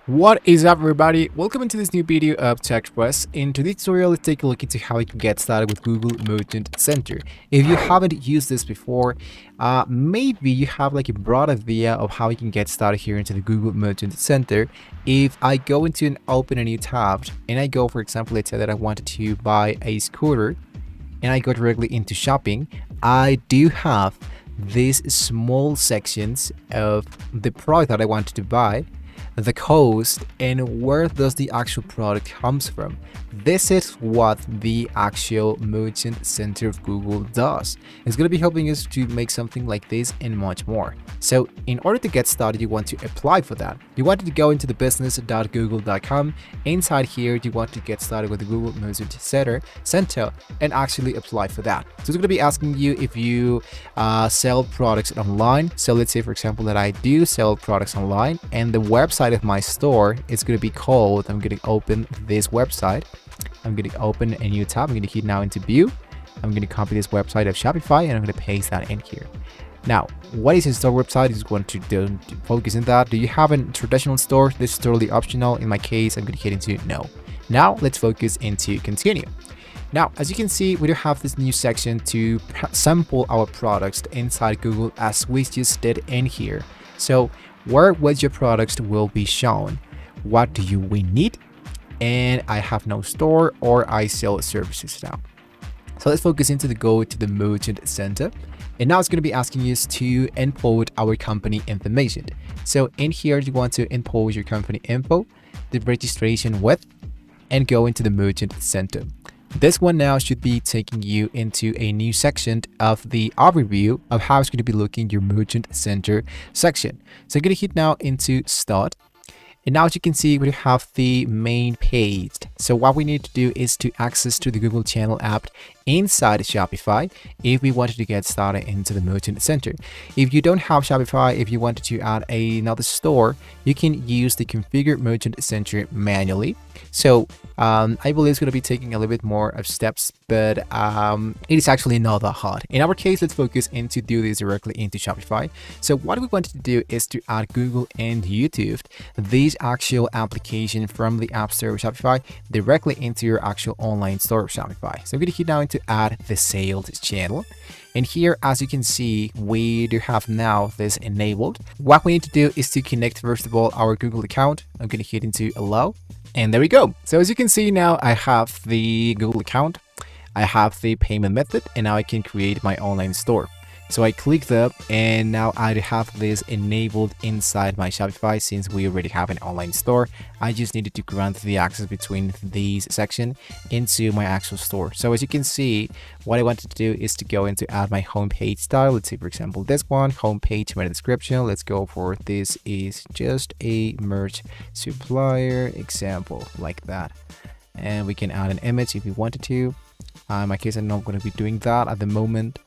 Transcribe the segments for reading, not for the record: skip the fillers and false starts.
What is up, everybody? Welcome into this new video of TechPress. In today's tutorial, let's take a look into how you can get started with Google Merchant Center. If you haven't used this before, maybe you have like a broad idea of how you can get started here into the Google Merchant Center. If I go into and open a new tab and I go, for example, let's say that I wanted to buy a scooter and I go directly into shopping, I do have these small sections of the product that I wanted to buy, the cost, and where does the actual product comes from. This is what the actual Merchant Center of Google does. It's going to be helping us to make something like this and much more. So in order to get started, you want to apply for that. You want to go into the business.google.com. Inside here, you want to get started with the Google Merchant Center and actually apply for that. So it's going to be asking you if you sell products online. So let's say, for example, that I do sell products online, and the website of my store is going to be called, I'm going to open this website. I'm going to open a new tab. I'm going to hit now into view. I'm going to copy this website of Shopify and I'm going to paste that in here. Now, what is a store website? Is going to focus on that. Do you have a traditional store? This is totally optional. In my case, I'm going to hit into no. Now let's focus into continue. Now, as you can see, we do have this new section to sample our products inside Google as we just did in here. So where was your products will be shown? What do we need? And I have no store, or I sell services now. So let's focus into the go to the Merchant Center. And now it's going to be asking us to import our company information. So in here, you want to import your company info, the registration with, and go into the Merchant Center. This one now should be taking you into a new section of the overview of how it's going to be looking your Merchant Center section. So I'm going to hit now into start. And now as you can see, we have the main page. So what we need to do is to access to the Google Channel app inside Shopify if we wanted to get started into the Merchant Center. If you don't have Shopify, if you wanted to add another store, you can use the Configure Merchant Center manually. So I believe it's going to be taking a little bit more of steps, but it is actually not that hard. In our case, let's focus into do this directly into Shopify. So what we wanted to do is to add Google and YouTube, these actual application from the App Store of Shopify directly into your actual online store of Shopify. So I'm going to hit now into add the sales channel. And here, as you can see, we do have now this enabled. What we need to do is to connect, first of all, our Google account. I'm going to hit into allow. And there we go. So as you can see now, I have the Google account, I have the payment method, and now I can create my online store. So I clicked up and now I have this enabled inside my Shopify. Since we already have an online store, I just needed to grant the access between these section into my actual store. So as you can see, what I wanted to do is to go into add my homepage style. Let's say, for example, this one, homepage meta description. Let's go for this is just a merch supplier example like that. And we can add an image if we wanted to. In my case, I'm not going to be doing that at the moment.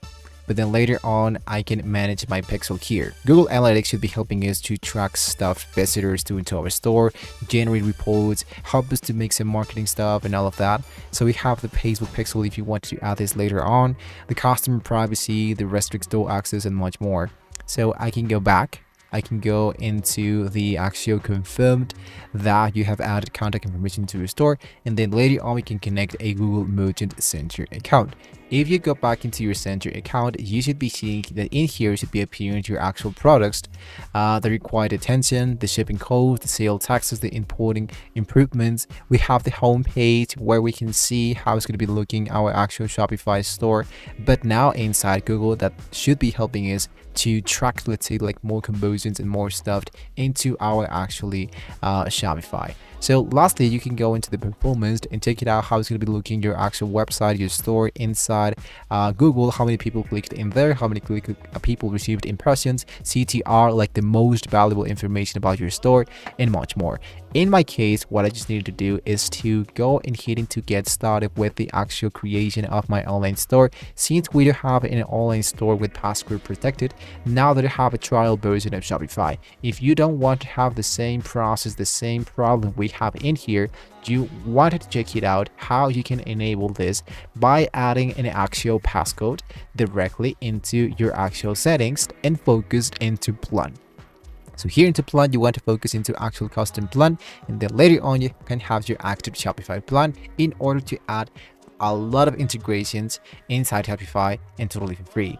But then later on, I can manage my pixel here. Google Analytics should be helping us to track stuff, visitors to into our store, generate reports, help us to make some marketing stuff and all of that. So we have the Facebook pixel if you want to add this later on, the customer privacy, the restrict store access, and much more. So I can go back. I can go into the actual confirmed that you have added contact information to your store, and then later on we can connect a Google Merchant Center account. If you go back into your Center account, you should be seeing that in here should be appearing your actual products, the required attention, the shipping codes, the sale taxes, the importing improvements. We have the home page where we can see how it's going to be looking our actual Shopify store. But now inside Google, that should be helping us to track, let's say, like more conversions and more stuff into our actually Shopify. So lastly, you can go into the performance and check it out how it's going to be looking your actual website, your store inside Google, how many people clicked in there, how many people received impressions, CTR, like the most valuable information about your store, and much more. In my case, what I just needed to do is to go and hit into get started with the actual creation of my online store. Since we do have an online store with password protected, now that I have a trial version of Shopify, if you don't want to have the same process, the same problem we have in here, you wanted to check it out how you can enable this by adding an actual passcode directly into your actual settings and focused into plan. So here into plan, you want to focus into actual custom plan, and then later on you can have your active Shopify plan in order to add a lot of integrations inside Shopify and totally for free,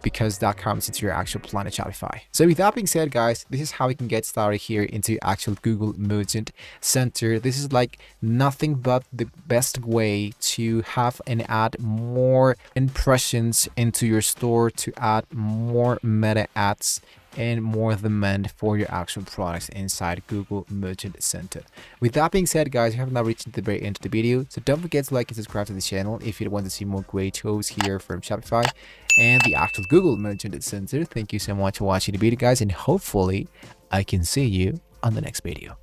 because that comes into your actual plan at Shopify. So with that being said, guys, this is how we can get started here into actual Google Merchant Center. This is like nothing but the best way to have and add more impressions into your store, to add more meta ads and more demand for your actual products inside Google Merchant Center. With that being said, guys, you have now reached the very end of the video, so don't forget to like and subscribe to the channel if you want to see more great tools here from Shopify and the actual Google Merchant Center. Thank you so much for watching the video, guys, and hopefully I can see you on the next video.